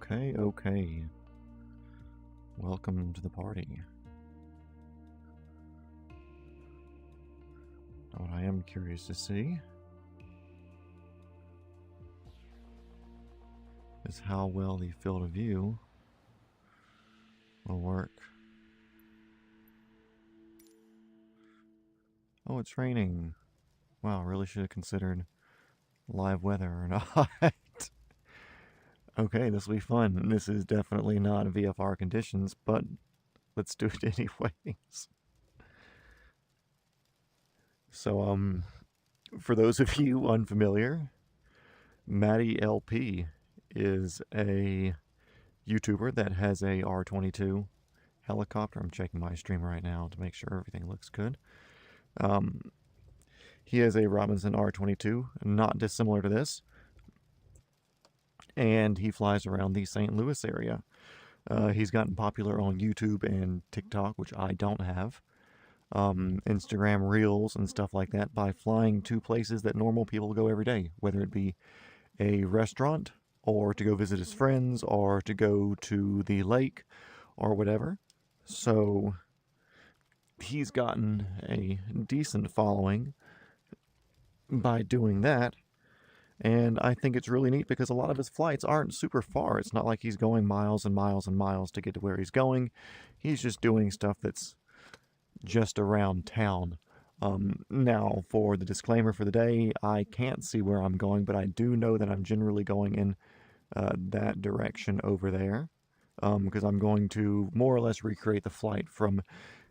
Okay, okay. Welcome to the party. What I am curious to see is how well the field of view will work. Oh, it's raining. Wow, really should have considered live weather or not. Okay, this will be fun. This is definitely not VFR conditions, but let's do it anyways. So, for those of you unfamiliar, MattyLP is a YouTuber that has a R-22 helicopter. I'm checking my stream right now to make sure everything looks good. He has a Robinson R-22, not dissimilar to this, and he flies around the St. Louis area. He's gotten popular on YouTube and TikTok, which I don't have, Instagram Reels and stuff like that, by flying to places that normal people go every day, whether it be a restaurant, or to go visit his friends, or to go to the lake, or whatever. So he's gotten a decent following by doing that, and I think it's really neat because a lot of his flights aren't super far. It's not like he's going miles and miles and miles to get to where he's going. He's just doing stuff that's just around town. Now, for the disclaimer for the day, I can't see where I'm going, but I do know that I'm generally going in that direction over there, because I'm going to more or less recreate the flight from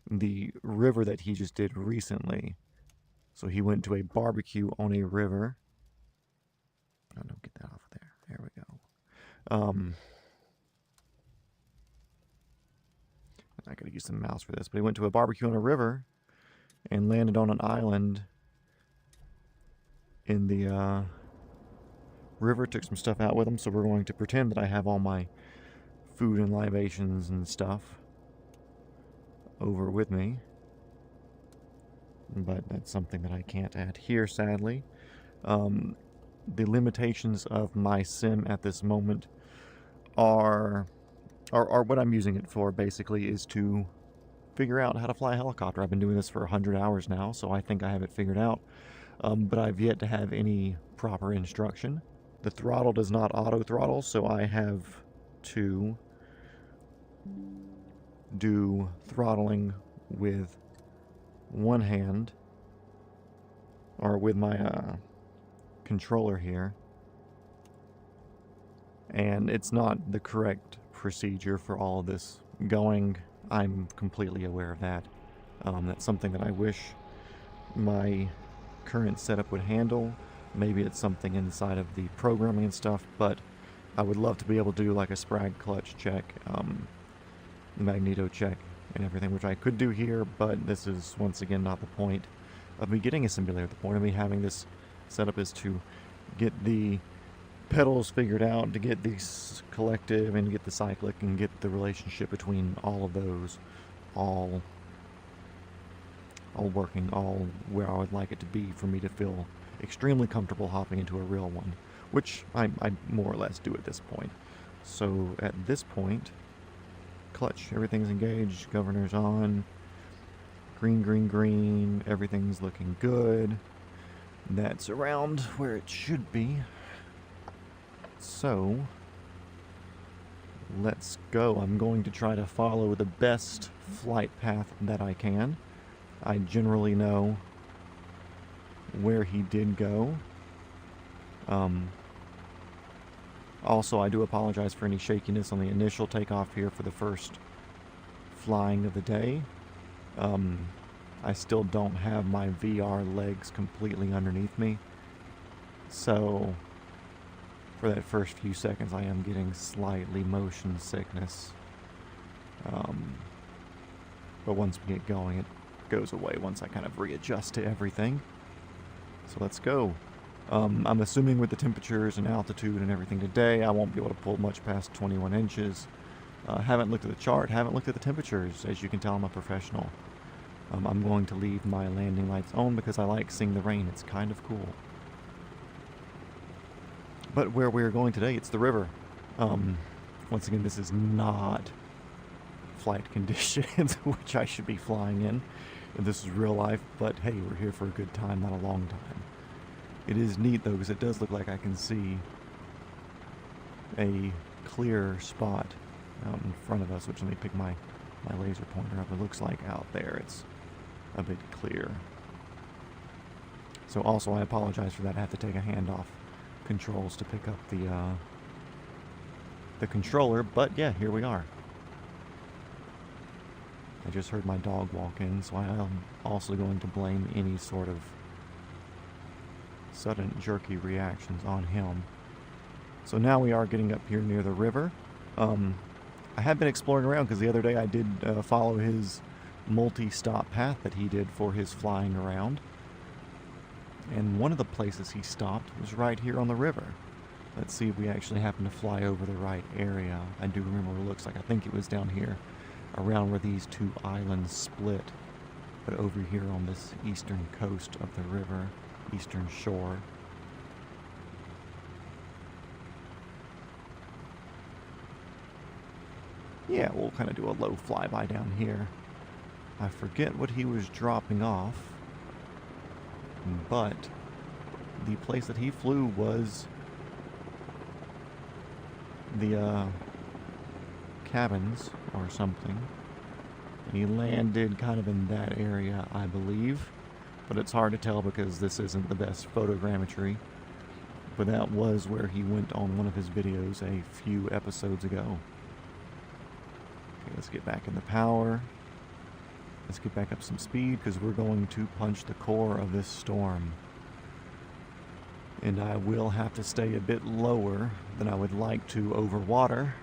the river that he just did recently. So he went to a barbecue on a river. Oh, no, get that off of there. There we go. I gotta use the mouse for this, but he went to a barbecue on a river and landed on an island in the river, took some stuff out with him, so we're going to pretend that I have all my food and libations and stuff over with me. But that's something that I can't add here, sadly. The limitations of my sim at this moment are what I'm using it for, basically, is to figure out how to fly a helicopter. I've been doing this for 100 hours now, so I think I have it figured out. But I've yet to have any proper instruction. The throttle does not auto-throttle, so I have to do throttling with one hand, or with my controller here, and it's not the correct procedure for all of this going. I'm completely aware of that. That's something that I wish my current setup would handle. Maybe it's something inside of the programming and stuff, but I would love to be able to do like a Sprag clutch check, magneto check, and everything, which I could do here, but this is once again not the point of me getting a simulator. The point of me having this setup is to get the pedals figured out, to get these collective and get the cyclic and get the relationship between all of those all working, all where I would like it to be for me to feel extremely comfortable hopping into a real one, which I more or less do at this point. So at this point, clutch, everything's engaged, governor's on, green, green, green, everything's looking good. That's around where it should be. So let's go. I'm going to try to follow the best flight path that I can. I generally know where he did go. Also, I do apologize for any shakiness on the initial takeoff here for the first flying of the day. I still don't have my VR legs completely underneath me, so for that first few seconds I am getting slightly motion sickness. But once we get going, it goes away once I kind of readjust to everything. So let's go. I'm assuming with the temperatures and altitude and everything today, I won't be able to pull much past 21 inches. Haven't looked at the chart, haven't looked at the temperatures. As you can tell, I'm a professional. I'm going to leave my landing lights on because I like seeing the rain. It's kind of cool. But where we're going today, it's the river. Once again, this is not flight conditions, which I should be flying in. And this is real life, but hey, we're here for a good time, not a long time. It is neat though, because it does look like I can see a clear spot out in front of us, which, let me pick my laser pointer up. It looks like out there it's a bit clear. So also, I apologize for that. I have to take a hand off controls to pick up the controller, but yeah, here we are. I just heard my dog walk in, so I am also going to blame any sort of sudden jerky reactions on him. So now we are getting up here near the river. I have been exploring around because the other day I did follow his multi-stop path that he did for his flying around. And one of the places he stopped was right here on the river. Let's see if we actually happen to fly over the right area. I do remember what it looks like. I think it was down here, around where these two islands split. But over here on this eastern coast of the river, eastern shore. Yeah, we'll kind of do a low flyby down here. I forget what he was dropping off, but the place that he flew was the cabins or something. And he landed kind of in that area, I believe, but it's hard to tell because this isn't the best photogrammetry. But that was where he went on one of his videos a few episodes ago. Okay, let's get back in the power. Let's get back up some speed because we're going to punch the core of this storm. And I will have to stay a bit lower than I would like to over water.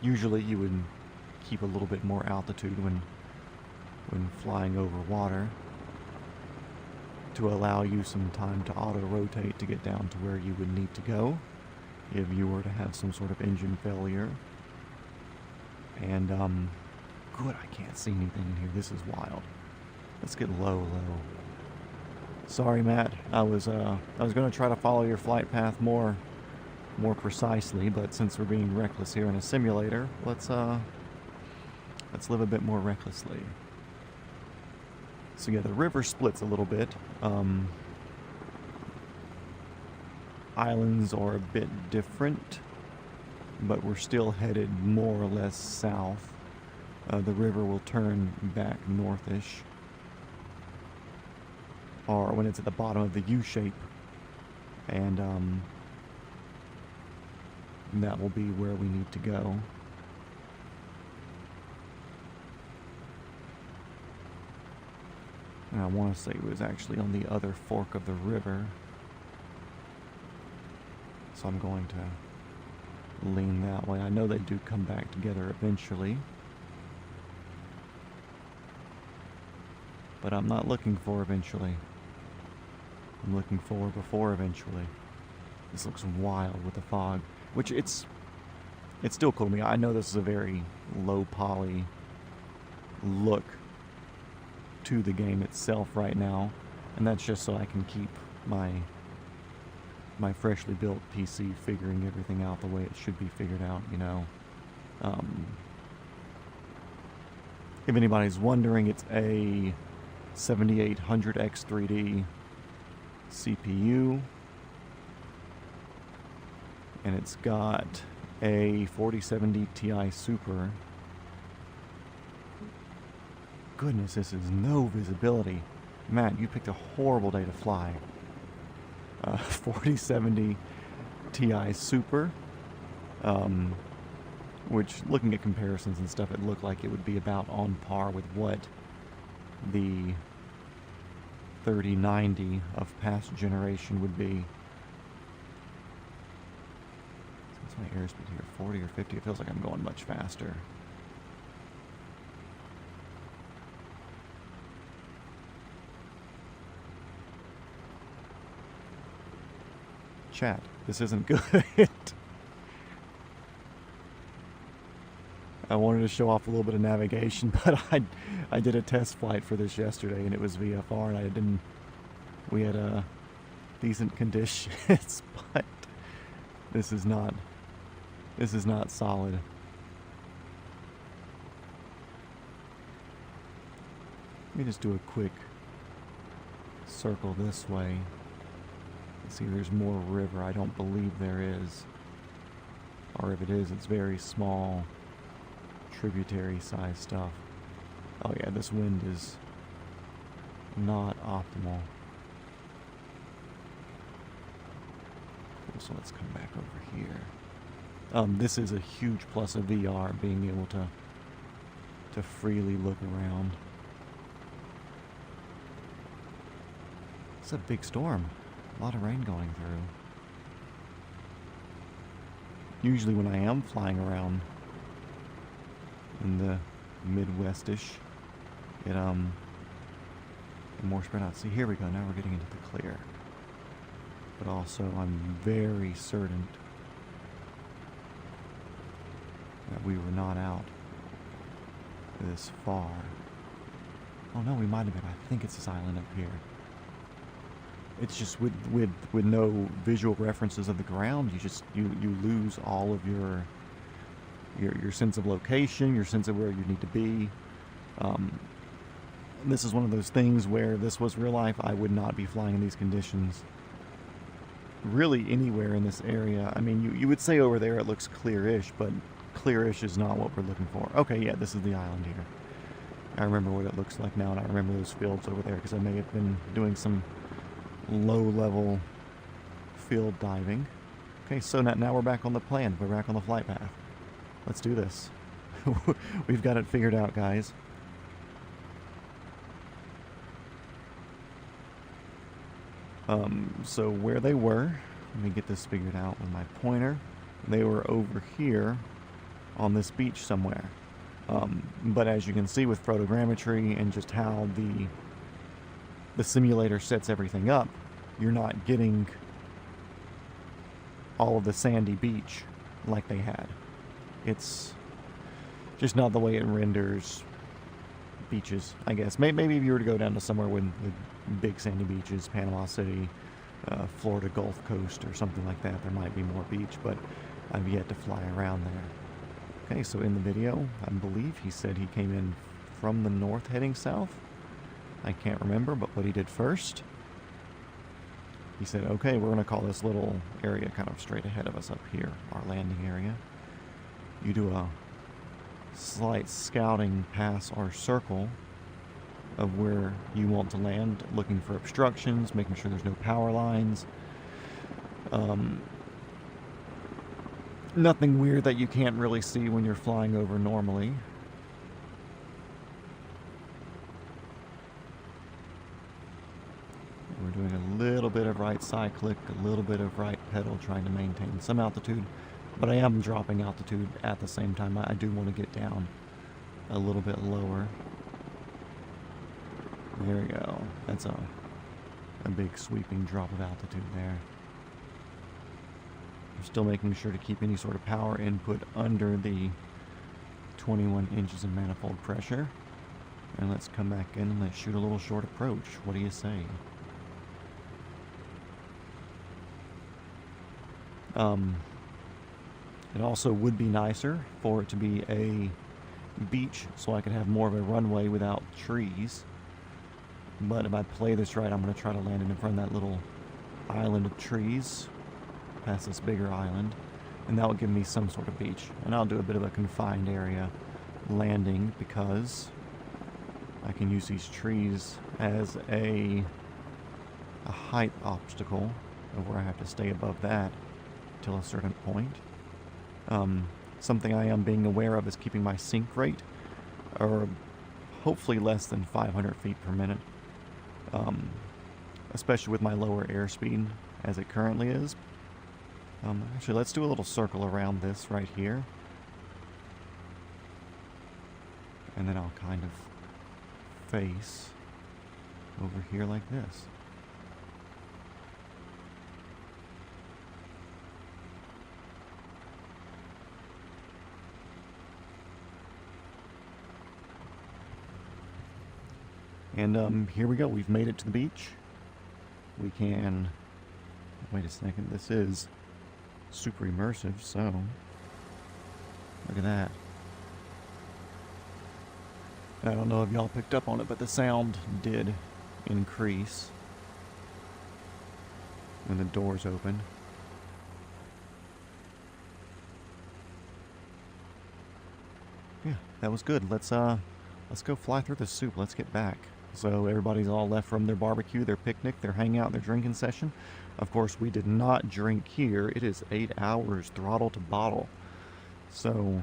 Usually you would keep a little bit more altitude when flying over water to allow you some time to auto-rotate to get down to where you would need to go if you were to have some sort of engine failure. And, good, I can't see anything in here. This is wild. Let's get low. Sorry, Matt. I was going to try to follow your flight path more precisely, but since we're being reckless here in a simulator, let's live a bit more recklessly. So yeah, the river splits a little bit. Islands are a bit different, but we're still headed more or less south. The river will turn back northish, or when it's at the bottom of the U-shape, and that will be where we need to go. And I want to say it was actually on the other fork of the river, so I'm going to lean that way. I know they do come back together eventually, but I'm not looking for eventually. I'm looking for before eventually. This looks wild with the fog, which it's still cool to me. I know this is a very low poly look to the game itself right now, and that's just so I can keep my freshly built PC figuring everything out the way it should be figured out, you know. If anybody's wondering, it's a 7800X3D CPU, and it's got a 4070 Ti Super. Goodness, this is no visibility. Matt, you picked a horrible day to fly. 4070 Ti Super, which, looking at comparisons and stuff, it looked like it would be about on par with what the 3090 of past generation would be. What's my airspeed here? 40 or 50? It feels like I'm going much faster. Chat, this isn't good. I wanted to show off a little bit of navigation, but I did a test flight for this yesterday, and it was VFR, and we had decent conditions, but this is not This is not solid. Let me just do a quick circle this way. See, there's more river. I don't believe there is. Or if it is, it's very small, tributary size stuff. Oh yeah, this wind is not optimal. So let's come back over here. This is a huge plus of VR, being able to freely look around. It's a big storm. A lot of rain going through. Usually when I am flying around in the Midwest-ish, it more spread out. See, here we go. Now we're getting into the clear. But also, I'm very certain that we were not out this far. Oh no, we might have been. I think it's this island up here. It's just with no visual references of the ground, you lose all of your sense of location, your sense of where you need to be. This is one of those things where this was real life. I would not be flying in these conditions really anywhere in this area. I mean, you would say over there it looks clearish, but clearish is not what we're looking for. Okay, yeah, this is the island here. I remember what it looks like now, and I remember those fields over there because I may have been doing some low-level field diving. Okay, so now we're back on the plan. We're back on the flight path. Let's do this. We've got it figured out, guys. So where they were, let me get this figured out with my pointer. They were over here on this beach somewhere. But as you can see with photogrammetry and just how the simulator sets everything up, you're not getting all of the sandy beach like they had. It's just not the way it renders beaches, I guess. Maybe if you were to go down to somewhere with big sandy beaches, Panama City, Florida Gulf Coast or something like that, there might be more beach, but I've yet to fly around there. Okay, so in the video, I believe he said he came in from the north heading south. I can't remember, but what he did first, he said, okay, we're going to call this little area kind of straight ahead of us up here, our landing area. You do a slight scouting pass or circle of where you want to land, looking for obstructions, making sure there's no power lines. Nothing weird that you can't really see when you're flying over normally. We're doing a little bit of right side click, a little bit of right pedal, trying to maintain some altitude, but I am dropping altitude at the same time. I do want to get down a little bit lower. There we go. That's a big sweeping drop of altitude there. I'm still making sure to keep any sort of power input under the 21 inches of manifold pressure. And let's come back in and let's shoot a little short approach. What do you say? It also would be nicer for it to be a beach so I could have more of a runway without trees. But if I play this right, I'm going to try to land it in front of that little island of trees, past this bigger island, and that will give me some sort of beach. And I'll do a bit of a confined area landing because I can use these trees as a height obstacle of where I have to stay above that till a certain point. Something I am being aware of is keeping my sink rate, or hopefully less than 500 feet per minute, especially with my lower airspeed as it currently is. Actually, let's do a little circle around this right here, and then I'll kind of face over here like this. And here we go. We've made it to the beach. We can... Wait a second. This is super immersive, so... Look at that. I don't know if y'all picked up on it, but the sound did increase when the doors opened. Yeah, that was good. Let's go fly through the soup. Let's get back. So everybody's all left from their barbecue, their picnic, their hangout, their drinking session. Of course, we did not drink here. It is 8 hours throttle to bottle. So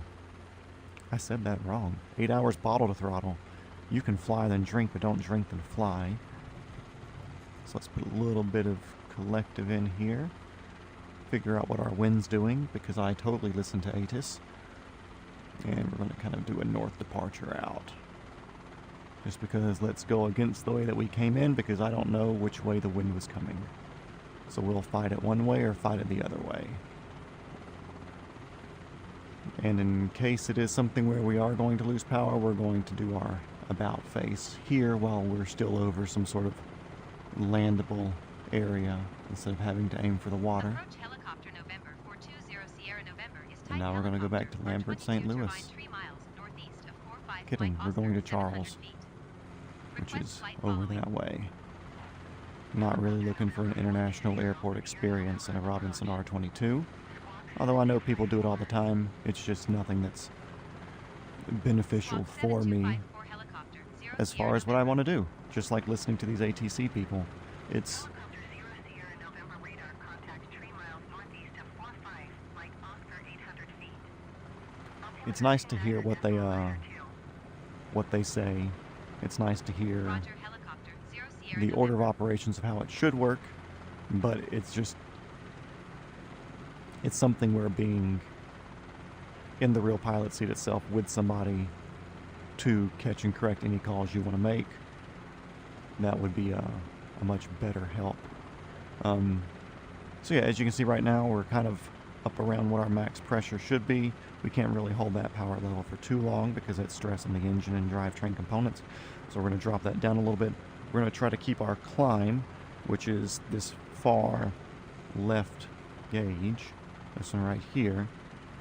I said that wrong. 8 hours bottle to throttle. You can fly then drink, but don't drink then fly. So let's put a little bit of collective in here. Figure out what our wind's doing, because I totally listen to ATIS. And we're going to kind of do a north departure out. Just because let's go against the way that we came in, because I don't know which way the wind was coming. So we'll fight it one way or fight it the other way. And in case it is something where we are going to lose power, we're going to do our about face here while we're still over some sort of landable area instead of having to aim for the water. And now we're going to go back to Lambert, St. Louis. Kidding, we're going to Charles, which is over that way. Not really looking for an international airport experience in a Robinson R22. Although I know people do it all the time, it's just nothing that's beneficial for me as far as what I want to do. Just like listening to these ATC people. It's nice to hear what they say. It's nice to hear the order of operations of how it should work, but it's something where being in the real pilot seat itself with somebody to catch and correct any calls you want to make, that would be a much better help. So yeah, as you can see right now, we're kind of up around what our max pressure should be. We can't really hold that power level for too long because it's stressing the engine and drivetrain components. So we're going to drop that down a little bit. We're going to try to keep our climb, which is this far left gauge. This one right here.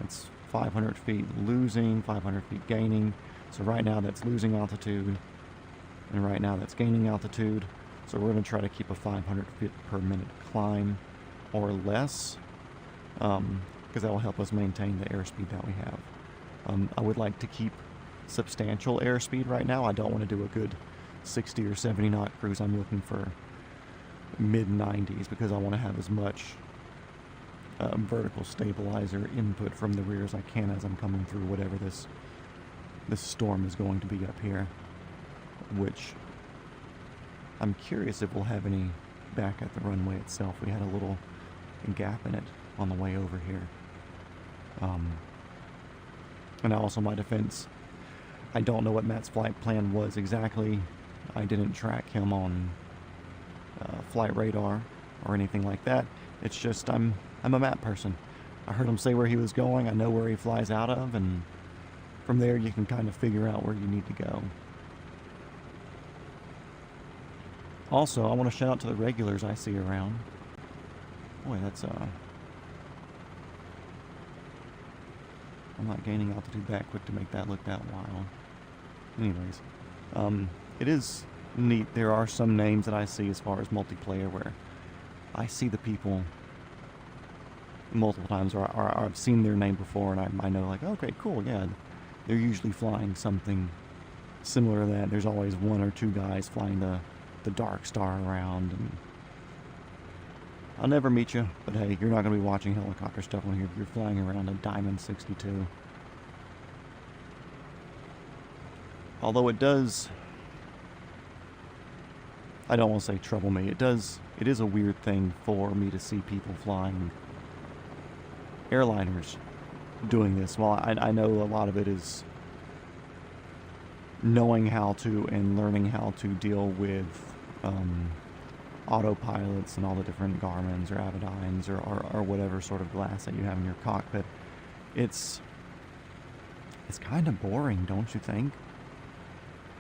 It's 500 feet losing, 500 feet gaining. So right now that's losing altitude, and right now that's gaining altitude. So we're going to try to keep a 500 feet per minute climb or less, because that will help us maintain the airspeed that we have. I would like to keep substantial airspeed right now. I don't want to do a good 60 or 70 knot cruise. I'm looking for mid 90s because I want to have as much vertical stabilizer input from the rear as I can as I'm coming through whatever this storm is going to be up here, which I'm curious if we'll have any back at the runway itself. We had a little gap in it on the way over here. And also, my defense, I don't know what Matt's flight plan was exactly. I didn't track him on flight radar or anything like that. It's just I'm a Matt person. I heard him say where he was going. I know where he flies out of, and from there you can kind of figure out where you need to go. Also, I want to shout out to the regulars I see around. Boy, that's I'm not gaining altitude that quick to make that look that wild. Anyways, it is neat. There are some names that I see as far as multiplayer where I see the people multiple times, or I've seen their name before, and I know, like, okay, cool, yeah. They're usually flying something similar to that. There's always one or two guys flying the Dark Star around, and I'll never meet you, but hey, you're not going to be watching helicopter stuff when you're flying around a Diamond 62. Although it does, I don't want to say trouble me, it is a weird thing for me to see people flying airliners doing this. Well, I know a lot of it is knowing how to and learning how to deal with autopilots and all the different Garmins or Avidynes or whatever sort of glass that you have in your cockpit. It's kind of boring, don't you think?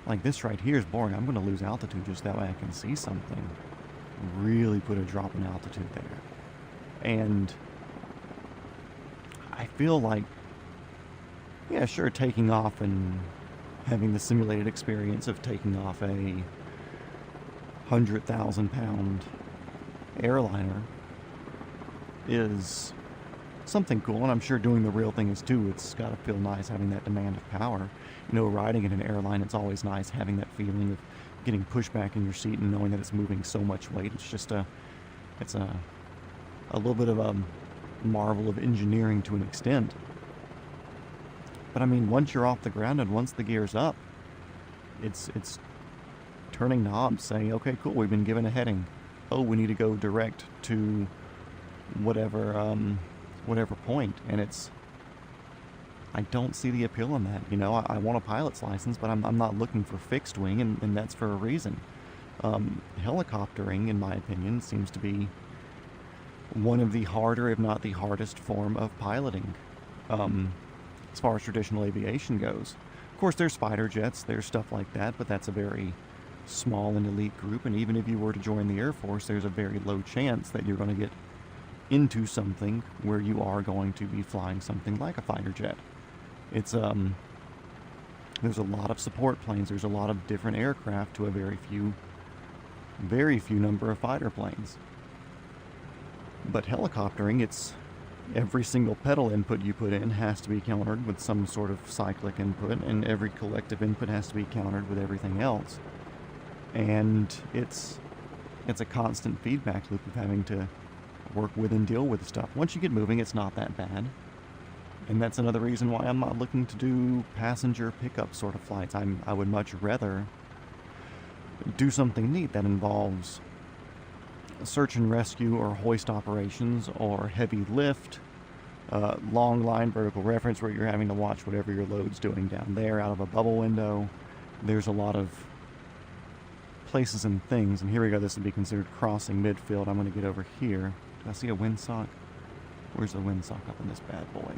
Like, this right here is boring. I'm going to lose altitude just that way I can see something. Really put a drop in altitude there. And I feel like yeah, sure, taking off and having the simulated experience of taking off a 100,000-pound airliner is something cool, and I'm sure doing the real thing is too. It's got to feel nice having that demand of power. You know, riding in an airline, it's always nice having that feeling of getting pushed back in your seat and knowing that it's moving so much weight. It's just it's a little bit of a marvel of engineering to an extent. But I mean, once you're off the ground and once the gear's up, it's turning knobs, saying, okay, cool, we've been given a heading. Oh, we need to go direct to whatever point, and I don't see the appeal in that. You know, I want a pilot's license, but I'm not looking for fixed wing, and that's for a reason. Helicoptering, in my opinion, seems to be one of the harder, if not the hardest, form of piloting, as far as traditional aviation goes. Of course, there's fighter jets, there's stuff like that, but that's a very small and elite group, and even if you were to join the Air Force, there's a very low chance that you're going to get into something where you are going to be flying something like a fighter jet. It's there's a lot of support planes, there's a lot of different aircraft to a very few number of fighter planes. But helicoptering, it's every single pedal input you put in has to be countered with some sort of cyclic input, and every collective input has to be countered with everything else. And it's a constant feedback loop of having to work with and deal with stuff. Once you get moving, it's not that bad. And that's another reason why I'm not looking to do passenger pickup sort of flights. I would much rather do something neat that involves search and rescue or hoist operations or heavy lift, long line vertical reference where you're having to watch whatever your load's doing down there out of a bubble window. There's a lot of places and things, and here we go, this would be considered crossing midfield. I'm going to get over here. Do I see a windsock? Where's the windsock up in this bad boy?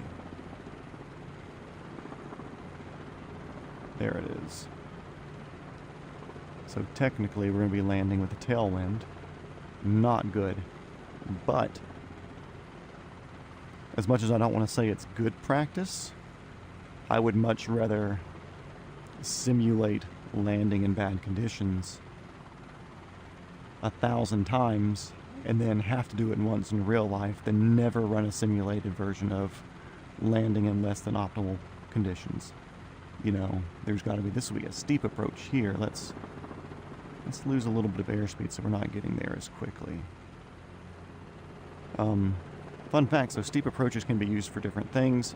There it is. So technically we're going to be landing with a tailwind. Not good. But as much as I don't want to say it's good practice, I would much rather simulate landing in bad conditions 1,000 times and then have to do it once in real life than never run a simulated version of landing in less than optimal conditions. You know, there's got to be, this will be a steep approach here. Let's lose a little bit of airspeed so we're not getting there as quickly. Fun fact, so steep approaches can be used for different things,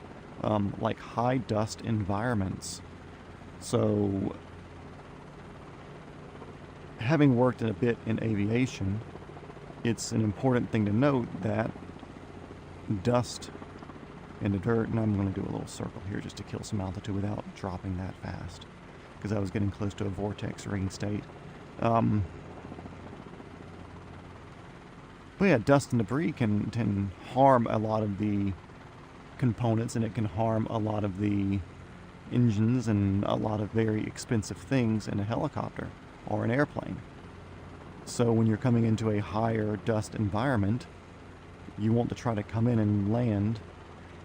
like high dust environments. So, having worked a bit in aviation, it's an important thing to note that dust in the dirt, and I'm going to do a little circle here just to kill some altitude without dropping that fast, because I was getting close to a vortex ring state. But yeah, dust and debris can harm a lot of the components, and it can harm a lot of the engines and a lot of very expensive things in a helicopter or an airplane. So when you're coming into a higher dust environment, you want to try to come in and land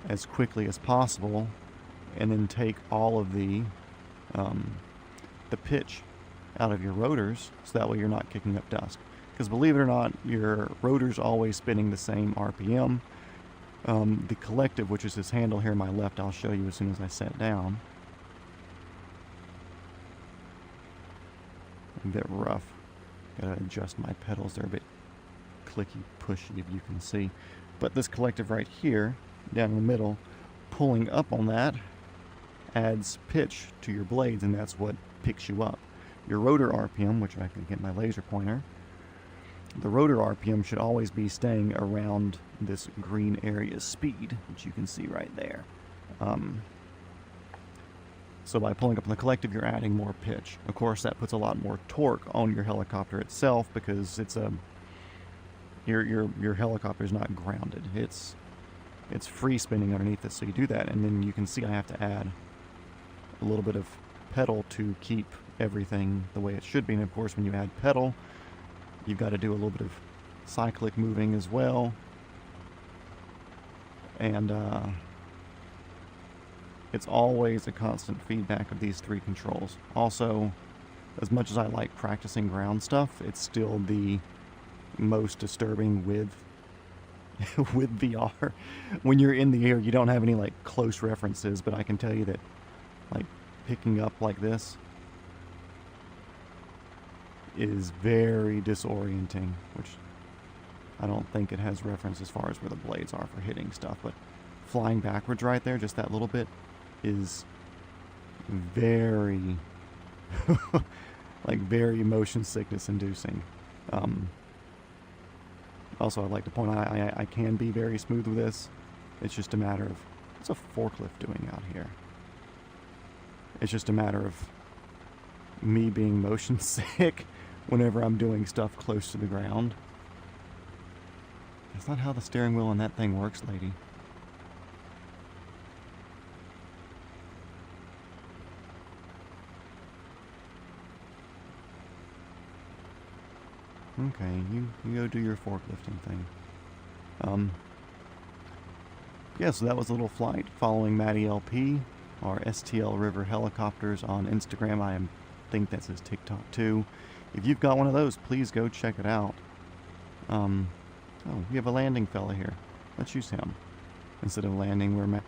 as quickly as possible, and then take all of the pitch out of your rotors, so that way you're not kicking up dust. Because believe it or not, your rotor's always spinning the same RPM. The collective, which is this handle here on my left, I'll show you as soon as I set down. A bit rough. Gotta adjust my pedals, they're a bit clicky, pushy, if you can see. But this collective right here, down in the middle, pulling up on that adds pitch to your blades, and that's what picks you up. Your rotor RPM, which I can get my laser pointer, the rotor RPM should always be staying around this green area speed, which you can see right there. So by pulling up on the collective, you're adding more pitch. Of course, that puts a lot more torque on your helicopter itself, because it's your helicopter is not grounded. It's free spinning underneath this, so you do that, and then you can see I have to add a little bit of pedal to keep everything the way it should be. And of course, when you add pedal, you've got to do a little bit of cyclic moving as well. And it's always a constant feedback of these three controls. Also, as much as I like practicing ground stuff, it's still the most disturbing with with VR. When you're in the air, you don't have any like close references, but I can tell you that like picking up like this is very disorienting, which I don't think it has reference as far as where the blades are for hitting stuff, but flying backwards right there, just that little bit, is very like very motion sickness inducing. Also, I'd like to point out I can be very smooth with this. It's just a matter of, what's a forklift doing out here? It's just a matter of me being motion sick whenever I'm doing stuff close to the ground. That's not how the steering wheel on that thing works, lady. Okay, you go do your forklifting thing. Yeah, so that was a little flight following MattyLP, our STL River helicopters on Instagram. I think that's his TikTok too. If you've got one of those, please go check it out. Oh, we have a landing fella here. Let's use him instead of landing where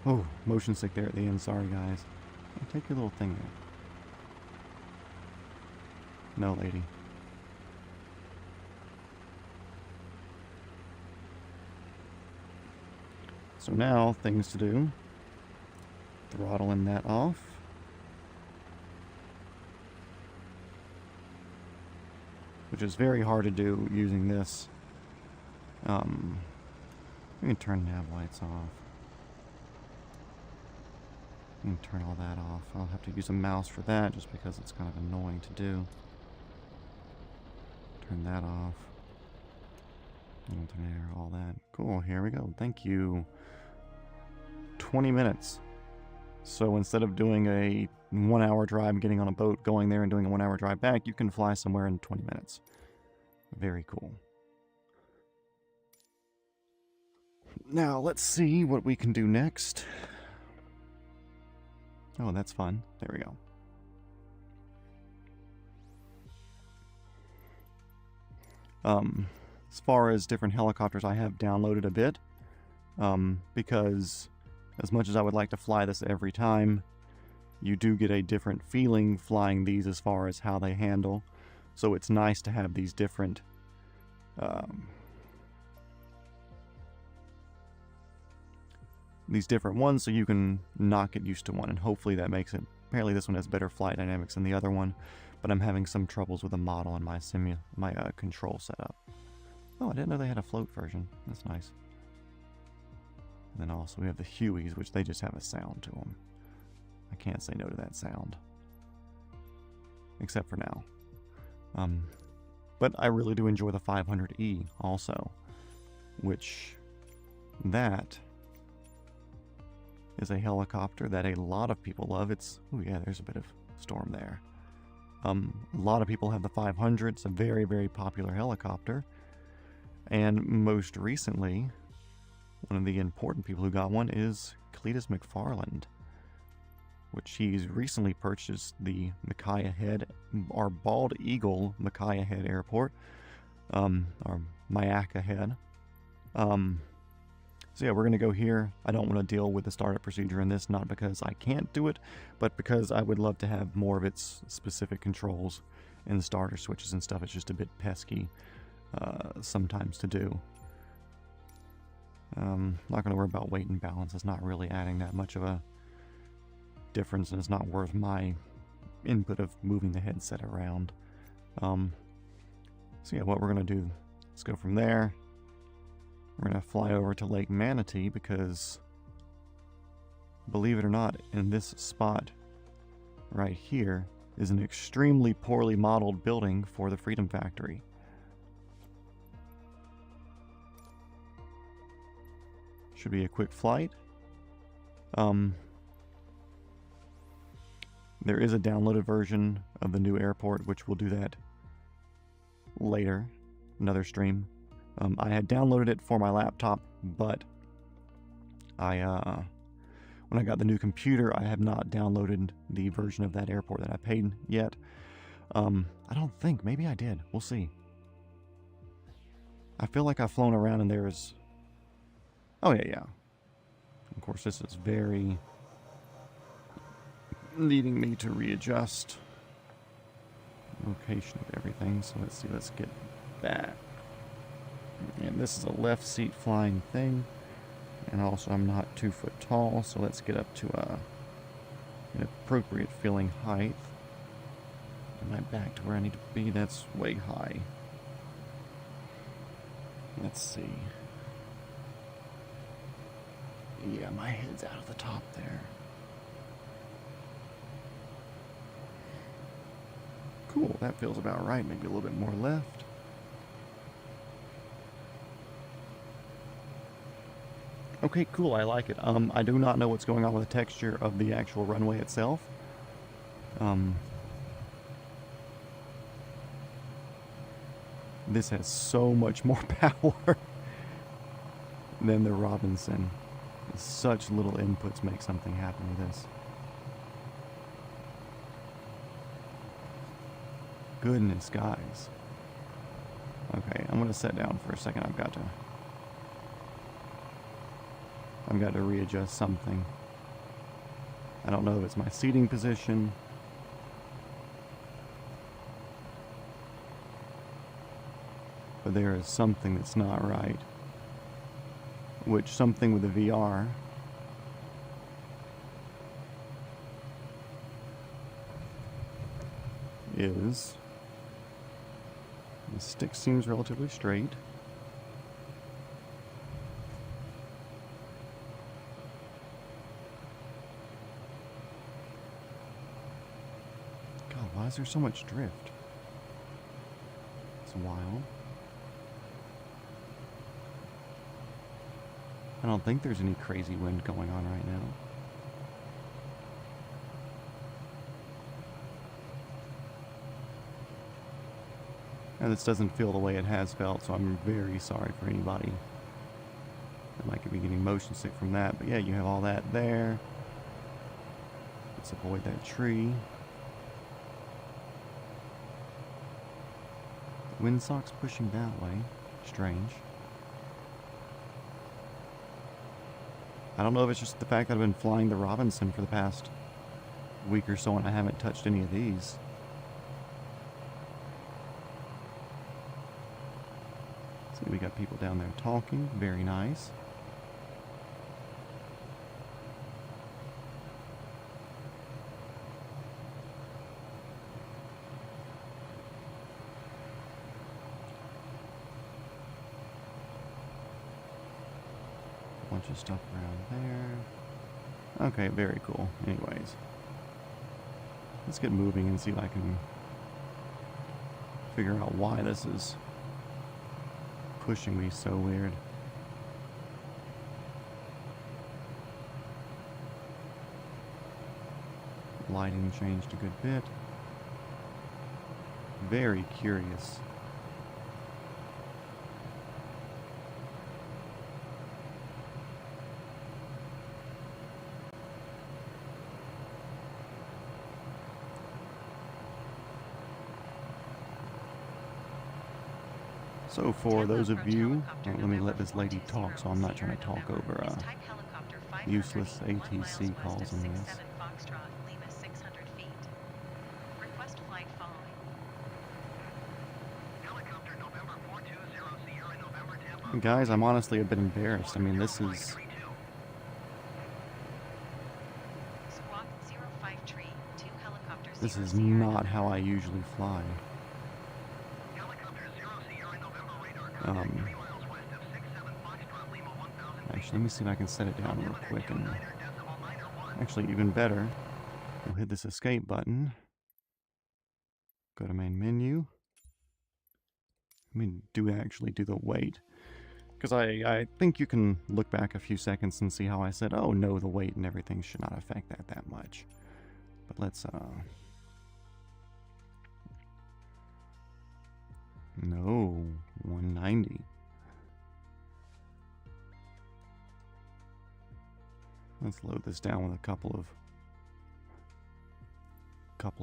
Oh, motion sick there at the end. Sorry, guys. Take your little thing there. No, lady. So now, things to do. Throttling that off. Which is very hard to do using this. We can turn nav lights off. We can turn all that off. I'll have to use a mouse for that just because it's kind of annoying to do. Turn that off. Alternator, all that. Cool, here we go. Thank you. 20 minutes. So instead of doing a 1 hour drive, getting on a boat, going there and doing a 1 hour drive back, you can fly somewhere in 20 minutes. Very cool. Now, let's see what we can do next. Oh, that's fun. There we go. As far as different helicopters, I have downloaded a bit. Because as much as I would like to fly this every time, you do get a different feeling flying these as far as how they handle. So it's nice to have these different ones so you can not get used to one, and hopefully that makes it. Apparently this one has better flight dynamics than the other one, but I'm having some troubles with the model and my control setup. Oh, I didn't know they had a float version. That's nice. And then also we have the Hueys, which they just have a sound to them. I can't say no to that sound. Except for now. But I really do enjoy the 500E also. Which, that is a helicopter that a lot of people love. It's, oh yeah, there's a bit of storm there. A lot of people have the 500. It's a very, very popular helicopter. And most recently, one of the important people who got one is Cleetus McFarland, which he's recently purchased the Micaiah Head, our Bald Eagle Micaiah Head Airport, or Myakka Head. So yeah, we're going to go here. I don't want to deal with the startup procedure in this, not because I can't do it, but because I would love to have more of its specific controls and starter switches and stuff. It's just a bit pesky sometimes to do. Not going to worry about weight and balance. It's not really adding that much of a difference, and it's not worth my input of moving the headset around. So yeah, what we're going to do, let's go from there. We're going to fly over to Lake Manatee because, believe it or not, in this spot right here is an extremely poorly modeled building for the Freedom Factory. Should be a quick flight. There is a downloaded version of the new airport, which will do that later, another stream. I had downloaded it for my laptop, but when I got the new computer, I have not downloaded the version of that airport that I paid yet. I don't think. Maybe I did. We'll see. I feel like I've flown around and there's... Oh, yeah. Of course, this is very... needing me to readjust location of everything. So let's see. Let's get back. And this is a left seat flying thing. And also, I'm not 2 foot tall, so let's get up to an appropriate feeling height. Am I back to where I need to be? That's way high. Let's see. Yeah, my head's out of the top there. Cool, that feels about right. Maybe a little bit more left. Okay, cool, I like it. I do not know what's going on with the texture of the actual runway itself. This has so much more power than the Robinson. Such little inputs make something happen with this. Goodness, guys. Okay, I'm gonna sit down for a second. I've got to readjust something. I don't know if it's my seating position. But there is something that's not right. Which something with the VR is the stick seems relatively straight. God, why is there so much drift? It's wild. I don't think there's any crazy wind going on right now. And this doesn't feel the way it has felt, so I'm very sorry for anybody that might be getting motion sick from that. But yeah, you have all that there. Let's avoid that tree. The windsock's pushing that way. Strange. I don't know if it's just the fact that I've been flying the Robinson for the past week or so and I haven't touched any of these. So we got people down there talking. Very nice. Bunch of stuff around there. Okay, very cool. Anyways, let's get moving and see if I can figure out why this is pushing me so weird. Lighting changed a good bit. Very curious. So for those of you, let me let this lady talk so I'm not trying to talk over useless ATC calls in this. Guys, I'm honestly a bit embarrassed. I mean, this is... This is not how I usually fly. Actually, let me see if I can set it down real quick. And actually, even better, we'll hit this escape button. Go to main menu. Let me actually do the weight. Because I think you can look back a few seconds and see how I said, oh no, the weight and everything should not affect that much. But let's No, 190. Let's load this down with a couple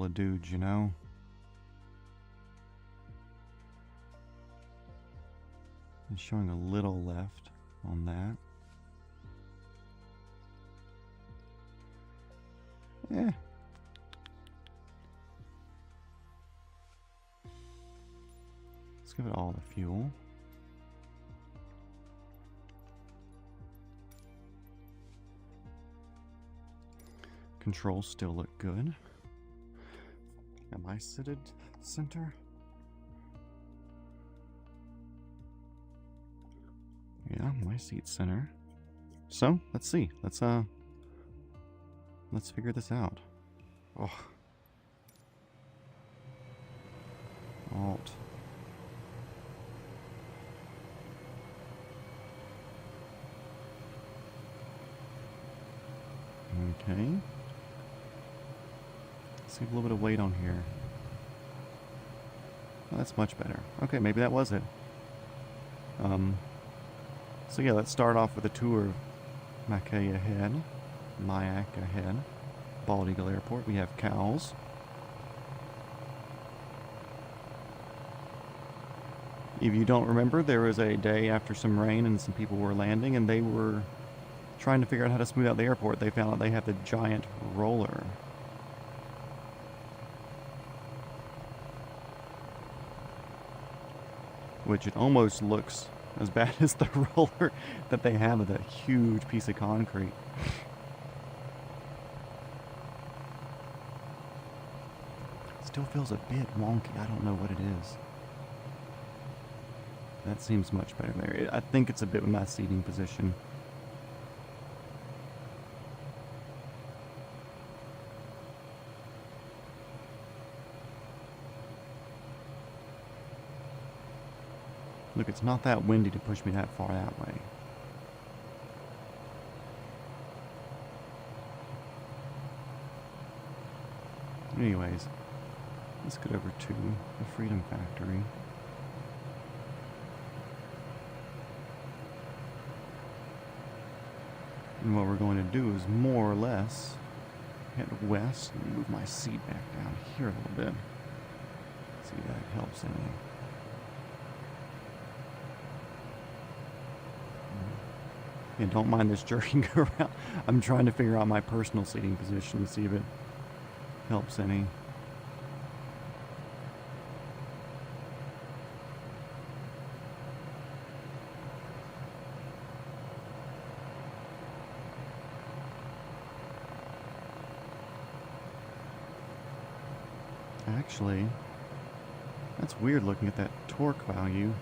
of dudes, you know. It's showing a little left on that. Eh. Let's give it all the fuel. Controls still look good. Am I seated center? Yeah, my seat's center. So, let's see. Let's figure this out. Oh. Alt. Okay. Let's leave a little bit of weight on here. Oh, that's much better. Okay, maybe that was it. So yeah, let's start off with a tour of Mackay ahead. Mayak ahead. Bald Eagle Airport. We have cows. If you don't remember, there was a day after some rain and some people were landing and they were trying to figure out how to smooth out the airport. They found out they have the giant roller. Which it almost looks as bad as the roller that they have with that huge piece of concrete. Still feels a bit wonky. I don't know what it is. That seems much better there. I think it's a bit with my seating position. Look, it's not that windy to push me that far that way. Anyways, let's get over to the Freedom Factory. And what we're going to do is more or less head west and move my seat back down here a little bit. See if that helps any. Yeah, don't mind this jerking around. I'm trying to figure out my personal seating position to see if it helps any. Actually, that's weird looking at that torque value.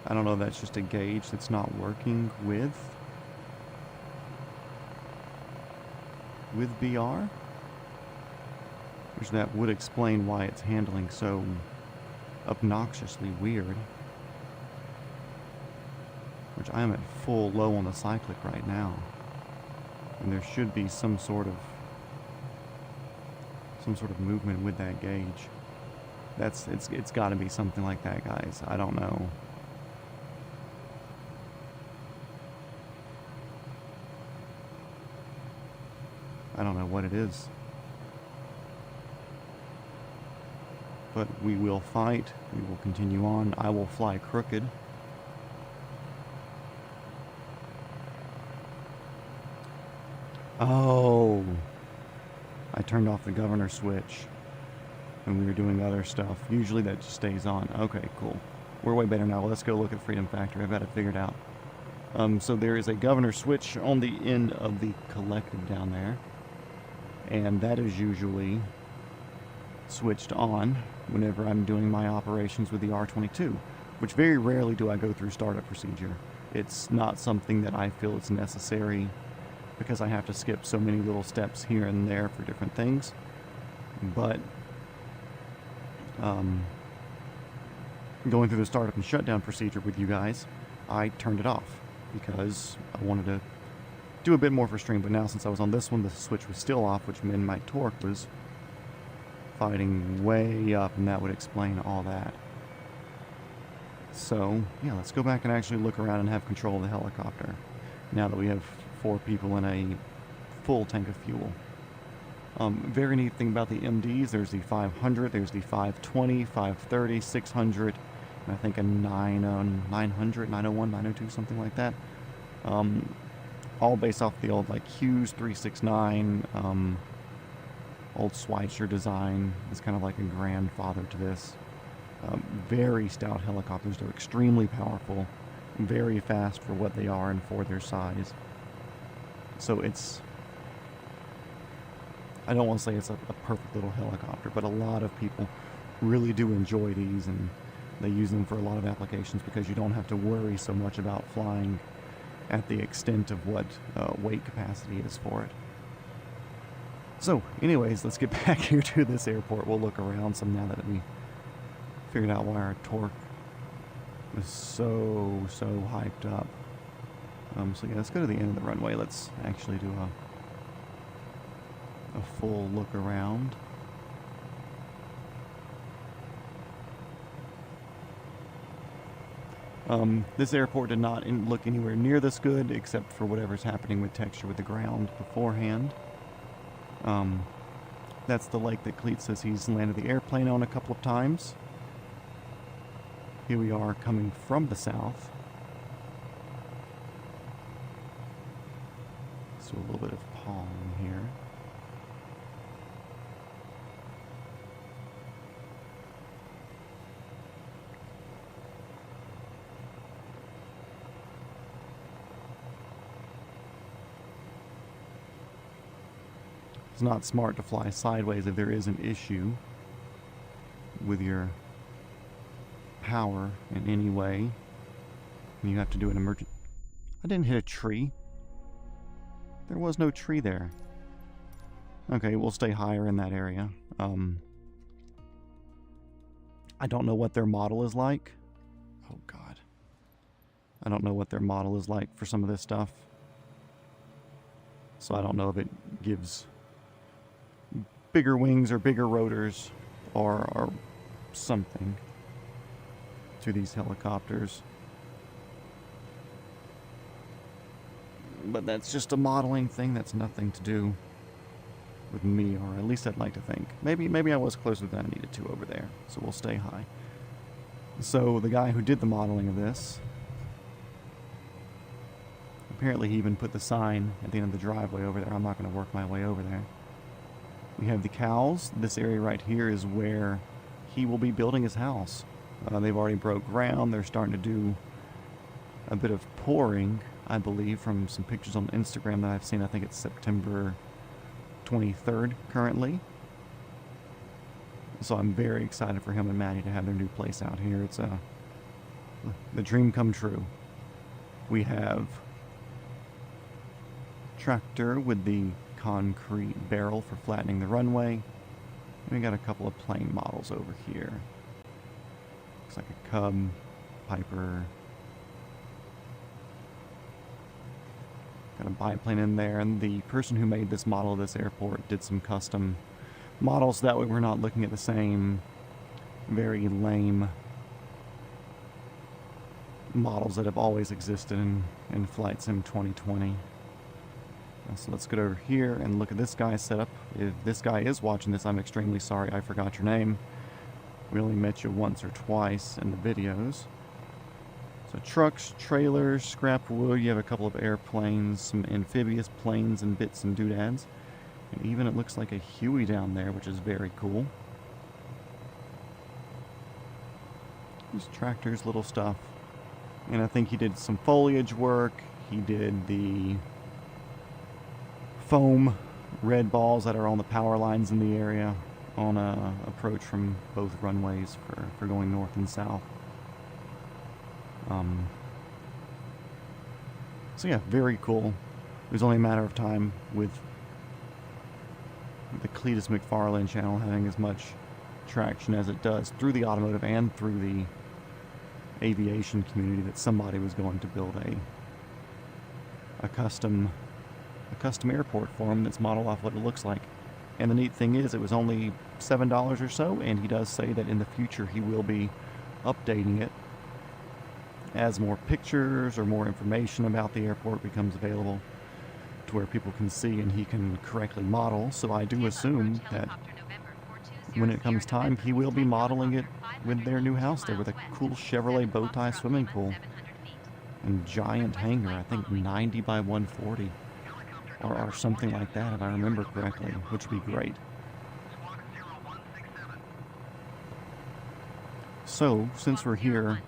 I don't know if that's just a gauge that's not working with BR. Which that would explain why it's handling so obnoxiously weird. Which I am at full low on the cyclic right now. And there should be some sort of movement with that gauge. It's got to be something like that, guys. I don't know. I don't know what it is. But we will fight. We will continue on. I will fly crooked. Oh. I turned off the governor switch when we were doing other stuff. Usually that just stays on. Okay, cool. We're way better now. Let's go look at Freedom Factory. I've got it figured out. So there is a governor switch on the end of the collective down there. And that is usually switched on whenever I'm doing my operations with the R22, which very rarely do I go through startup procedure. It's not something that I feel is necessary because I have to skip so many little steps here and there for different things. But going through the startup and shutdown procedure with you guys, I turned it off because I wanted to do a bit more for stream. But now since I was on this one, the switch was still off, which meant my torque was fighting way up, and that would explain all that. So, yeah, let's go back and actually look around and have control of the helicopter. Now that we have 4 people in a full tank of fuel. Very neat thing about the MDs, there's the 500, there's the 520, 530, 600, and I think a 900, 901, 902, something like that. All based off the old like Hughes 369, old Schweitzer design. It's kind of like a grandfather to this. Very stout helicopters. They're extremely powerful, very fast for what they are and for their size. So it's, I don't want to say it's a perfect little helicopter, but a lot of people really do enjoy these, and they use them for a lot of applications because you don't have to worry so much about flying at the extent of what weight capacity is for it. So anyways, let's get back here to this airport. We'll look around some now that we figured out why our torque was so hyped up. So yeah, let's go to the end of the runway. Let's actually do a full look around. This airport did not look anywhere near this good, except for whatever's happening with texture with the ground beforehand. That's the lake that Cleetus says he's landed the airplane on a couple of times. Here we are coming from the south. So a little bit of palm here. It's not smart to fly sideways if there is an issue with your power in any way. You have to do an emergent. I didn't hit a tree. There was no tree there. Okay, we'll stay higher in that area. I don't know what their model is like. Oh God. I don't know what their model is like for some of this stuff. So I don't know if it gives bigger wings or bigger rotors or something to these helicopters. But that's just a modeling thing. That's nothing to do with me, or at least I'd like to think. Maybe I was closer than I needed to over there, so we'll stay high. So the guy who did the modeling of this, apparently he even put the sign at the end of the driveway over there. I'm not going to work my way over there. We have the cows. This area right here is where he will be building his house. They've already broke ground. They're starting to do a bit of pouring, I believe, from some pictures on Instagram that I've seen. I think it's September 23rd currently. So I'm very excited for him and Matty to have their new place out here. It's the dream come true. We have tractor with the concrete barrel for flattening the runway. And we got a couple of plane models over here. Looks like a Cub, Piper. Got a biplane in there, and the person who made this model of this airport did some custom models. That way we're not looking at the same very lame models that have always existed in Flight Sim 2020. So let's get over here and look at this guy's setup. If this guy is watching this, I'm extremely sorry I forgot your name. We only met you once or twice in the videos. So trucks, trailers, scrap wood, you have a couple of airplanes, some amphibious planes and bits and doodads. And even it looks like a Huey down there, which is very cool. Just tractors, little stuff. And I think he did some foliage work. He did the foam red balls that are on the power lines in the area on a approach from both runways for going north and south. So yeah, very cool. It was only a matter of time with the Cleetus McFarland channel having as much traction as it does through the automotive and through the aviation community that somebody was going to build a custom airport for him that's modeled off what it looks like. And the neat thing is, it was only $7 or so, and he does say that in the future he will be updating it as more pictures or more information about the airport becomes available to where people can see and he can correctly model. So I do assume that when it comes time, he will be modeling it with their new house there with a cool Chevrolet bow tie swimming pool and giant hangar, I think 90 by 140 or something like that if I remember correctly, which would be great. So, since we're here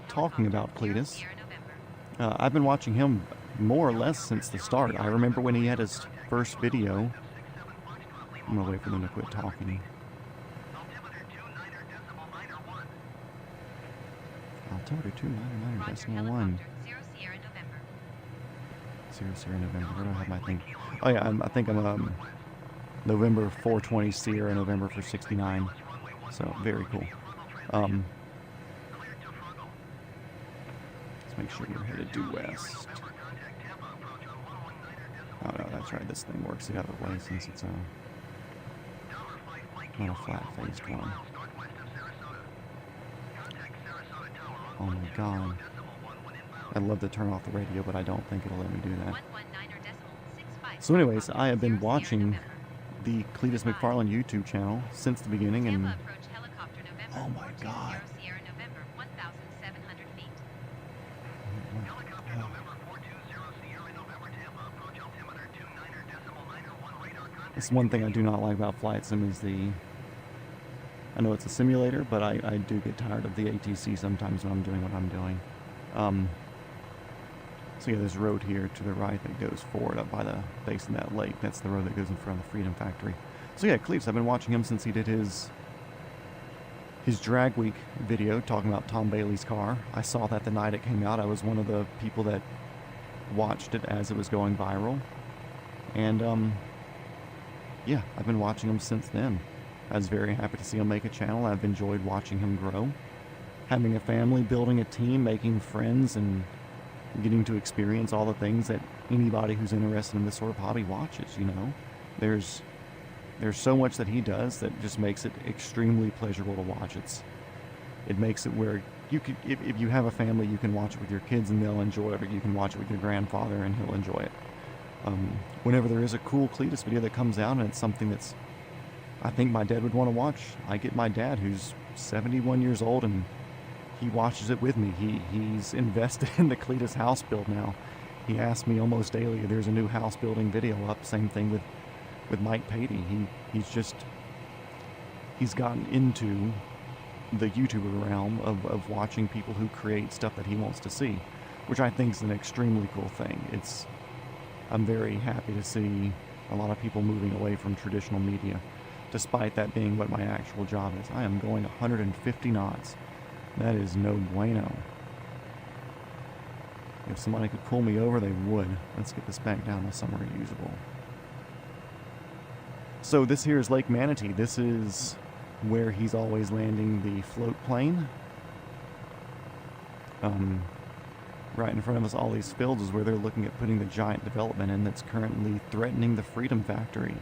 talking about Cleetus, I've been watching him more or less since the start. I remember when he had his first video. I'm gonna wait for them to quit talking. Altimeter 299.1. 0 Sierra November. Where do I have my thing? Oh yeah, I think I'm November 420 Sierra November for 69. So very cool. Let's make sure you're headed due west. Oh no, that's right. This thing works the other way since it's not a flat-faced one. Oh my god. I'd love to turn off the radio, but I don't think it'll let me do that. So anyways, I have been watching the Cleetus McFarland YouTube channel since the beginning, and oh my god. It's one thing I do not like about flight sim is I know it's a simulator, but I do get tired of the ATC sometimes when I'm doing what I'm doing. So yeah, there's a road here to the right that goes forward up by the base of that lake. That's the road that goes in front of the Freedom Factory. So yeah, Cleetus, I've been watching him since he did his Drag Week video talking about Tom Bailey's car. I saw that the night it came out. I was one of the people that watched it as it was going viral. And yeah, I've been watching him since then. I was very happy to see him make a channel. I've enjoyed watching him grow. Having a family, building a team, making friends, and getting to experience all the things that anybody who's interested in this sort of hobby watches, you know. There's so much that he does that just makes it extremely pleasurable to watch. It makes it where you could, if you have a family, you can watch it with your kids and they'll enjoy it, or you can watch it with your grandfather and he'll enjoy it. Whenever there is a cool Cleetus video that comes out and it's something that's, I think my dad would want to watch, I get my dad, who's 71 years old, and he watches it with me. He's invested in the Cleetus house build now. He asks me almost daily if there's a new house building video up. Same thing with Mike Patey. He's gotten into the YouTuber realm of watching people who create stuff that he wants to see, which I think is an extremely cool thing. I'm very happy to see a lot of people moving away from traditional media, despite that being what my actual job is. I am going 150 knots. That is no bueno. If somebody could pull me over, they would. Let's get this back down to somewhere usable. So this here is Lake Manatee. This is where he's always landing the float plane. Right in front of us, all these fields is where they're looking at putting the giant development in that's currently threatening the Freedom Factory.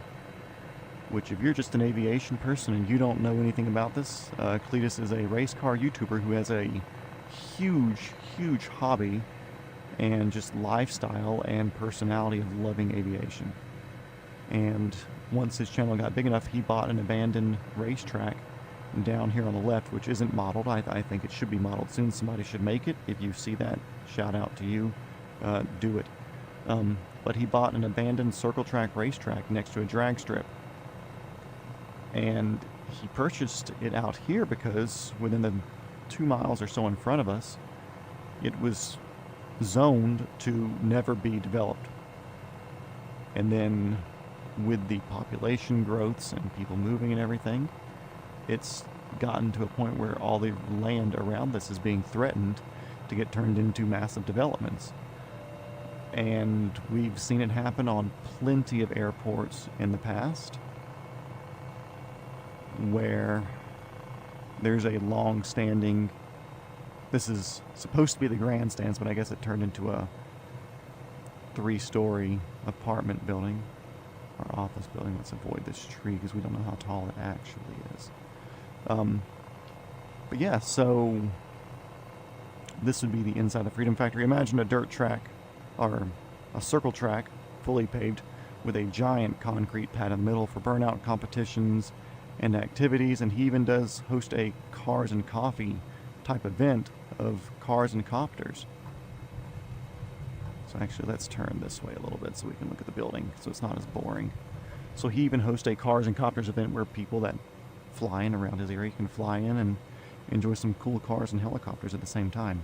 Which, if you're just an aviation person and you don't know anything about this, Cleetus is a race car YouTuber who has a huge, huge hobby and just lifestyle and personality of loving aviation. And once his channel got big enough, he bought an abandoned racetrack down here on the left, which isn't modeled. I think it should be modeled soon. Somebody should make it. If you see that, shout out to you. Do it. But he bought an abandoned circle track racetrack next to a drag strip. And he purchased it out here because within the 2 miles or so in front of us, it was zoned to never be developed. And then with the population growths and people moving and everything, it's gotten to a point where all the land around this is being threatened to get turned into massive developments. And we've seen it happen on plenty of airports in the past, where there's a long-standing, this is supposed to be the grandstands, but I guess it turned into a 3-story apartment building or office building. Let's avoid this tree because we don't know how tall it actually is. But yeah, so this would be the inside of the Freedom Factory. Imagine a dirt track, or a circle track, fully paved, with a giant concrete pad in the middle for burnout competitions and activities. And he even does host a cars and coffee type event of cars and copters. So actually, let's turn this way a little bit so we can look at the building, so it's not as boring. So he even hosts a cars and copters event where people that fly in around his area can fly in and enjoy some cool cars and helicopters at the same time.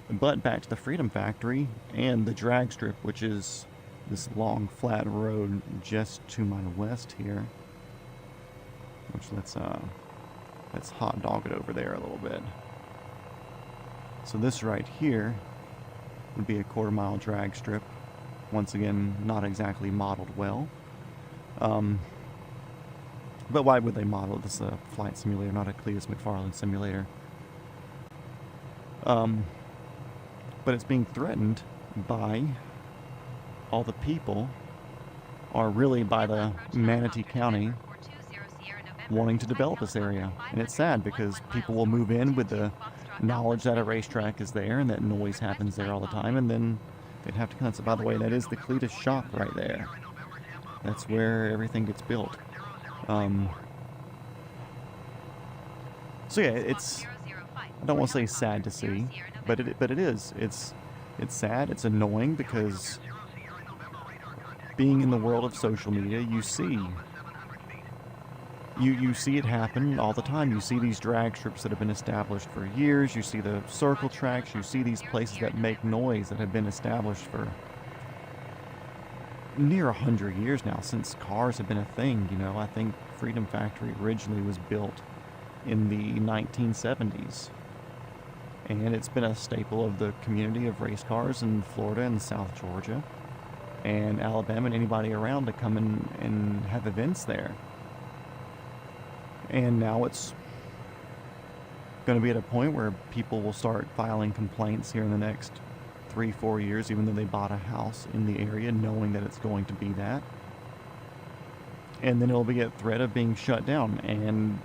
But back to the Freedom Factory and the drag strip, which is this long flat road just to my west here. Which let's hot dog it over there a little bit. So this right here would be a quarter-mile drag strip. Once again, not exactly modeled well. But why would they model this a flight simulator, not a Cleetus McFarland simulator? But it's being threatened by all the people, or really by the Manatee County, wanting to develop this area. And it's sad because people will move in with the knowledge that a racetrack is there and that noise happens there all the time, and then they'd have to cancel. By the way, that is the Cleetus shop right there. That's where everything gets built. So yeah, it's, I don't want to say sad to see, but it is. It's sad. It's annoying because being in the world of social media, you see it happen all the time. You see these drag strips that have been established for years. You see the circle tracks. You see these places that make noise that have been established for near 100 years now, since cars have been a thing. You know, I think Freedom Factory originally was built in the 1970s. And it's been a staple of the community of race cars in Florida and South Georgia and Alabama and anybody around to come in and have events there. And now it's going to be at a point where people will start filing complaints here in the next 3-4 years, even though they bought a house in the area knowing that it's going to be that. And then it'll be a threat of being shut down. And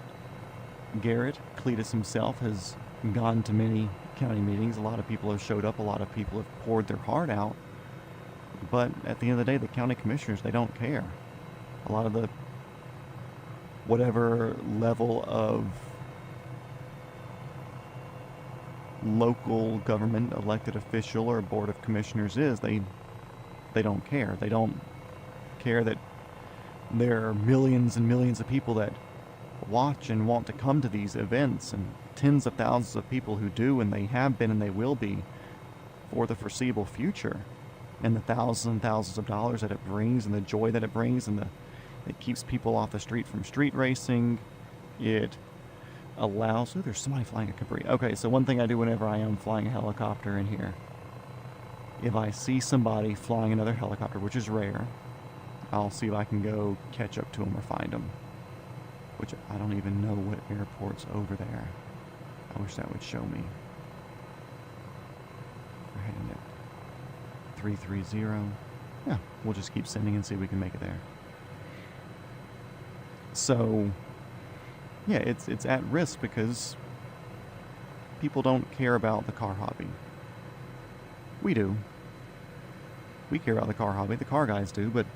Garrett, Cleetus himself, has gone to many county meetings. A lot of people have showed up. A lot of people have poured their heart out. But at the end of the day, the county commissioners, they don't care. A lot of the whatever level of local government elected official or board of commissioners is, they don't care. They don't care that there are millions and millions of people that watch and want to come to these events, and tens of thousands of people who do, and they have been and they will be for the foreseeable future, and the thousands and thousands of dollars that it brings and the joy that it brings, and it keeps people off the street from street racing. It allows... Oh, there's somebody flying a Capri. Okay, so one thing I do whenever I am flying a helicopter in here, if I see somebody flying another helicopter, which is rare, I'll see if I can go catch up to them or find them. Which I don't even know what airport's over there. I wish that would show me. We're heading at 330. Yeah, we'll just keep sending and see if we can make it there. So, yeah, it's at risk because people don't care about the car hobby. We do. We care about the car hobby. The car guys do, but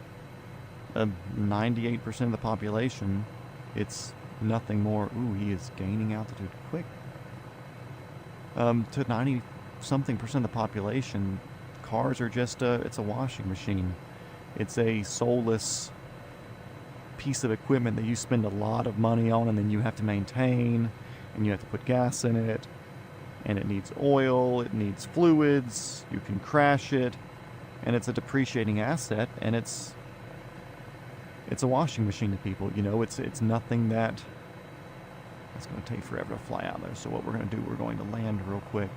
98% of the population, it's nothing more. Ooh, he is gaining altitude quick. To 90-something% of the population, cars are just it's a washing machine. It's a soulless piece of equipment that you spend a lot of money on, and then you have to maintain, and you have to put gas in it, and it needs oil, it needs fluids, you can crash it, and it's a depreciating asset, and it's a washing machine to people. You know, it's nothing that it's going to take forever to fly out there. So what we're going to do, we're going to land real quick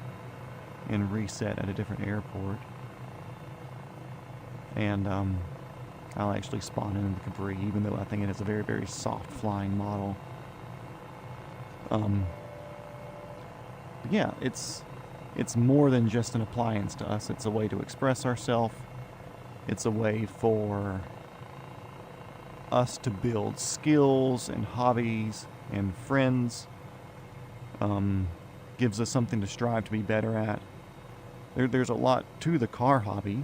and reset at a different airport, and I'll actually spawn in the Capri, even though I think it is a very, very soft flying model. Yeah, it's more than just an appliance to us. It's a way to express ourselves. It's a way for us to build skills and hobbies and friends. gives us something to strive to be better at. There's a lot to the car hobby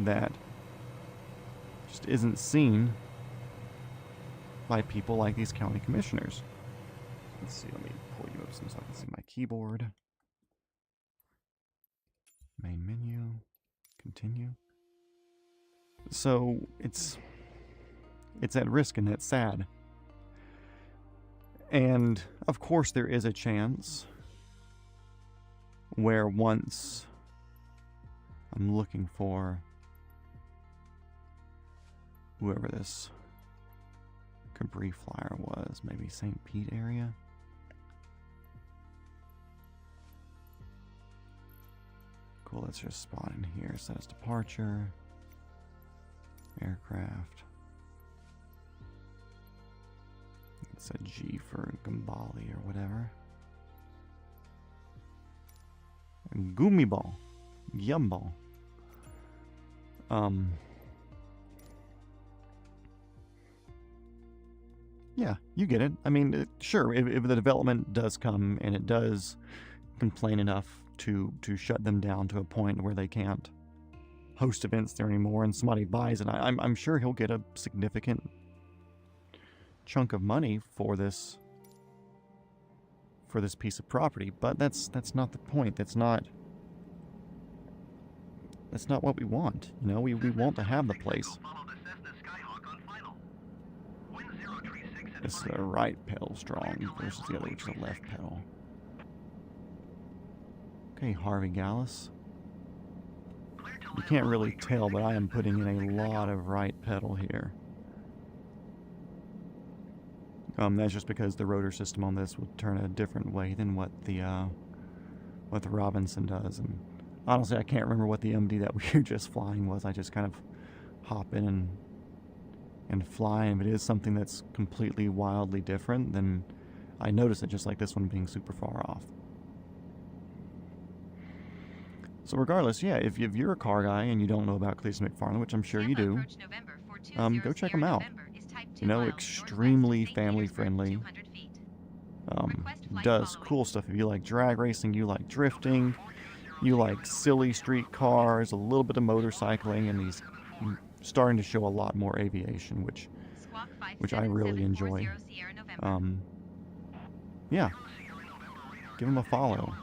that just isn't seen by people like these county commissioners. Let's see, let me pull you up so I can see my keyboard. Main menu, continue. So it's at risk, and that's sad. And of course there is a chance where once I'm looking for whoever this Cabri flyer was, maybe St. Pete area. Cool, let's just spot in here. Says departure, aircraft. It's a G for Gambali or whatever. Gumiball. Yumball. Yeah, you get it. I mean, sure, if the development does come and it does complain enough to shut them down to a point where they can't host events there anymore and somebody buys it, I'm sure he'll get a significant chunk of money for this piece of property. But that's not the point. That's not what we want. You know, we want to have the place. It's the right pedal strong versus the other, which is the left pedal. Okay, Harvey Gallus. You can't really tell, but I am putting in a lot of right pedal here. That's just because the rotor system on this will turn a different way than what the Robinson does. And honestly, I can't remember what the MD that we were just flying was. I just kind of hop in and fly. And if it is something that's completely wildly different, then I notice it, just like this one being super far off. So regardless, yeah, if you're a car guy and you don't know about Cleetus McFarland, which I'm sure you do, go check them out. You know, extremely family friendly. Does cool stuff. If you like drag racing, you like drifting, you like silly street cars, a little bit of motorcycling, and he's starting to show a lot more aviation, which I really enjoy. Yeah, give him a follow.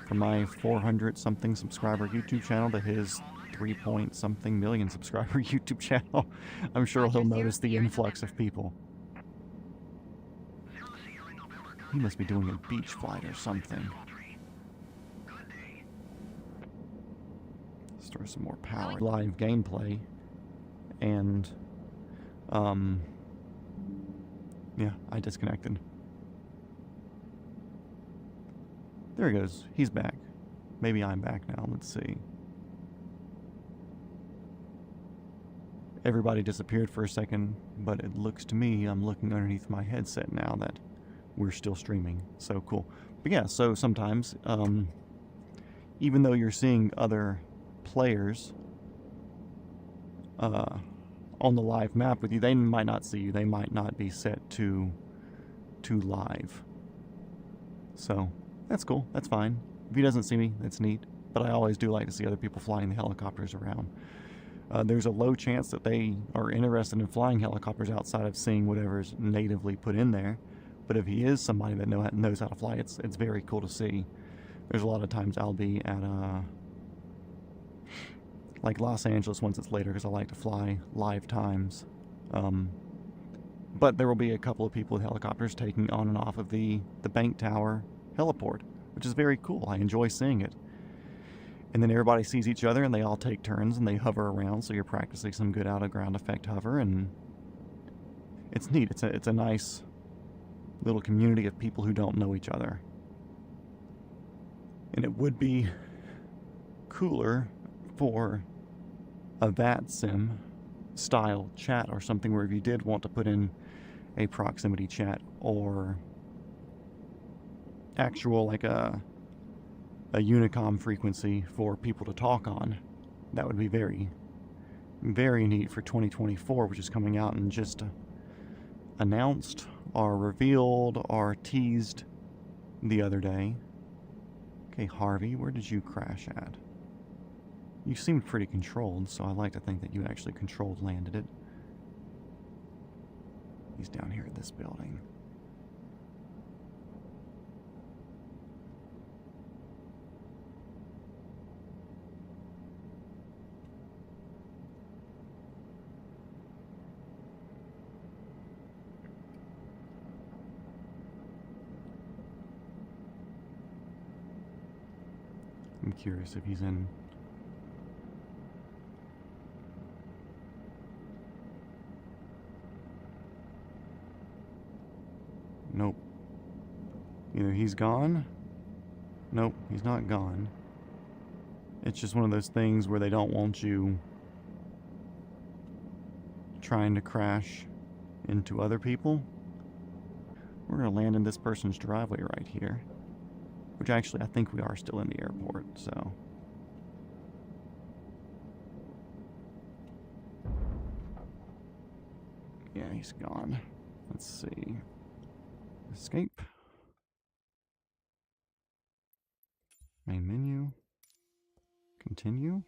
From my 400-something subscriber YouTube channel to his 3-point-something million subscriber YouTube channel, I'm sure he'll notice the influx of people. He must be doing a beach flight or something. Store some more power. Live gameplay. And, yeah, I disconnected. There he goes. He's back. Maybe I'm back now. Let's see. Everybody disappeared for a second, but it looks to me, I'm looking underneath my headset now, that we're still streaming. So cool. But yeah, so sometimes, even though you're seeing other players on the live map with you, they might not see you. They might not be set to live. So that's cool. That's fine. If he doesn't see me, that's neat. But I always do like to see other people flying the helicopters around. There's a low chance that they are interested in flying helicopters outside of seeing whatever's natively put in there. But if he is somebody that knows how to fly, it's very cool to see. There's a lot of times I'll be at like Los Angeles once it's later, because I like to fly live times. But there will be a couple of people with helicopters taking on and off of the Bank Tower heliport, which is very cool. I enjoy seeing it. And then everybody sees each other and they all take turns and they hover around, so you're practicing some good out-of-ground effect hover, and it's neat. It's a nice little community of people who don't know each other. And it would be cooler for a VATSIM style chat or something, where if you did want to put in a proximity chat or actual, like a Unicom frequency for people to talk on, that would be very, very neat for 2024, which is coming out and just announced or revealed or teased the other day. Okay, Harvey, where did you crash at? You seemed pretty controlled, so I like to think that you actually controlled landed it. He's down here at this building. I'm curious if he's in. Nope. Either he's gone. Nope, he's not gone. It's just one of those things where they don't want you trying to crash into other people. We're gonna land in this person's driveway right here. Which actually, I think we are still in the airport, so. Yeah, he's gone. Let's see. Escape. Main menu. Continue.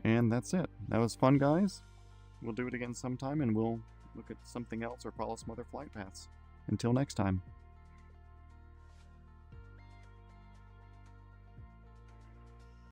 And that's it. That was fun, guys. We'll do it again sometime, and we'll look at something else or follow some other flight paths. Until next time.